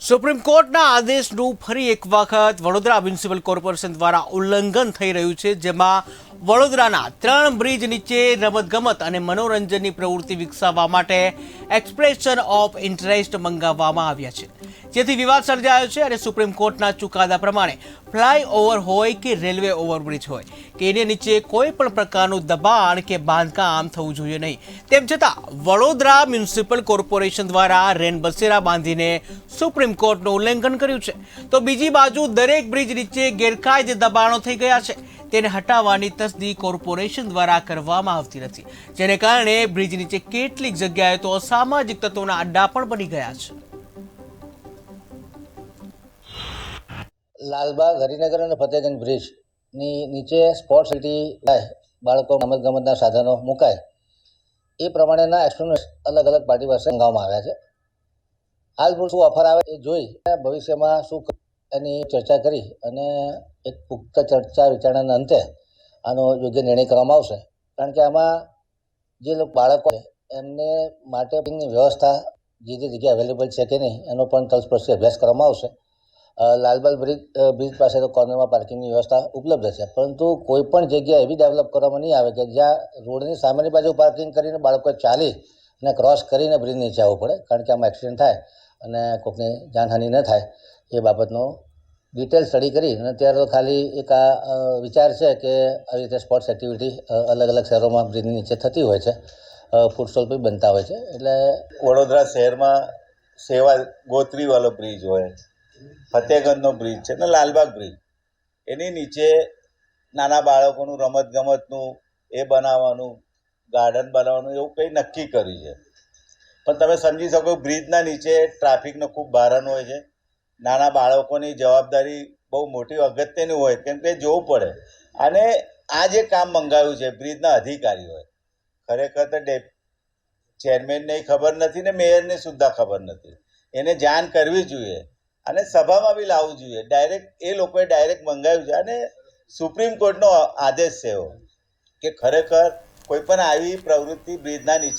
Supreme કોર્ટના આદેશનું ફરી એક વખત વડોદરા મ્યુનિસિપલ કોર્પોરેશન દ્વારા ઉલ્લંઘન થઈ રહ્યું છે, જેમાં વડોદરાના 3 બ્રિજ નીચે રમતગમત અને મનોરંજનની પ્રવૃત્તિ વિકસાવવા માટે એક્સપ્રેશન ઓફ ઇન્ટરેસ્ટ મંગાવવામાં આવ્યા છે, જેથી વિવાદ સર્જાયો છે. અને સુપ્રીમ કોર્ટના ચુકાદા પ્રમાણે ફ્લાયઓવર હોય કે રેલવે ઓવરબ્રિજ હોય કે એની નીચે કોઈ પણ પ્રકારનું દબાણ કે બાંધકામ થવું જોઈએ નહીં. તેમ છતાં વડોદરા મ્યુનિસિપલ કોર્પોરેશન દ્વારા રેનબસેરા બાંધીને સુપ્રીમ કોર્ટનું ઉલ્લંઘન કર્યું છે, તો બીજી બાજુ દરેક બ્રિજ નીચે ગેરકાયદે દબાણો થઈ ગયા છે. તેને હટાવવાની તસદી કોર્પોરેશન દ્વારા કરવામાં આવતી નથી, જેને કારણે બ્રિજ નીચે કેટલીક જગ્યાએ તો અસામાજિક તત્વોના અડ્ડા પણ બની ગયા છે. લાલબાગ, હરિનગર અને ફતેગંજ બ્રિજની નીચે સ્પોર્ટ્સ સિટી બાળકો રમતગમતના સાધનો મુકાય એ પ્રમાણેના એક્સપ્લેનેશન અલગ અલગ પાર્ટી પાસે મંગાવવામાં આવ્યા છે. હાલ શું ઓફર આવે એ જોઈ ભવિષ્યમાં શું એની ચર્ચા કરી અને એક પુખ્ત ચર્ચા વિચારણાના અંતે આનો યોગ્ય નિર્ણય કરવામાં આવશે. કારણ કે આમાં જે લોકો બાળકો એમને માટે વ્યવસ્થા જે જગ્યાએ અવેલેબલ છે કે નહીં એનો પણ તલસ્પર્શી અભ્યાસ કરવામાં આવશે. લાલબાગ બ્રિજ પાસે તો કોર્નરમાં પાર્કિંગની વ્યવસ્થા ઉપલબ્ધ છે, પરંતુ કોઈ પણ જગ્યા એવી ડેવલપ કરવામાં નહીં આવે કે જ્યાં રોડની સામેની બાજુ પાર્કિંગ કરીને બાળકોએ ચાલી અને ક્રોસ કરીને બ્રિજ નીચે આવવું પડે, કારણ કે આમાં એક્સિડન્ટ થાય અને કોઈકની જાનહાનિ ન થાય એ બાબતનો ડિટેલ સ્ટડી કરી અને અત્યારે તો ખાલી એક આ વિચાર છે કે આવી રીતે સ્પોર્ટ્સ એક્ટિવિટી અલગ અલગ શહેરોમાં બ્રિજની નીચે થતી હોય છે, ફૂડ સ્ટોલ પણ બનતા હોય છે. એટલે વડોદરા શહેરમાં સેવા ગોત્રીવાળો બ્રિજ હોય, ફતેગંજનો બ્રિજ છે ને લાલબાગ બ્રિજ, એની નીચે નાના બાળકોનું રમતગમતનું એ બનાવવાનું, ગાર્ડન બનાવવાનું એવું કંઈ નક્કી કર્યું છે. પણ તમે સમજી શકો બ્રિજના નીચે ટ્રાફિકનો ખૂબ ભારણ હોય છે. નાના બાળકોની જવાબદારી બહુ મોટી અગત્યની હોય, કેમ કે જોવું પડે. અને આ જે કામ મંગાવ્યું છે બ્રિજના અધિકારીઓએ, ખરેખર તો ચેરમેનને ખબર નથી ને મેયરને સુદ્ધા ખબર નથી. એને જાણ કરવી જોઈએ અને સભામાં બી લાવવું જોઈએ. ડાયરેક્ટ એ લોકોએ ડાયરેક્ટ મંગાવ્યું છે અને સુપ્રીમ કોર્ટનો આદેશ છે એવો કે ખરેખર કોઈ પણ આવી પ્રવૃત્તિ બ્રિજના નીચે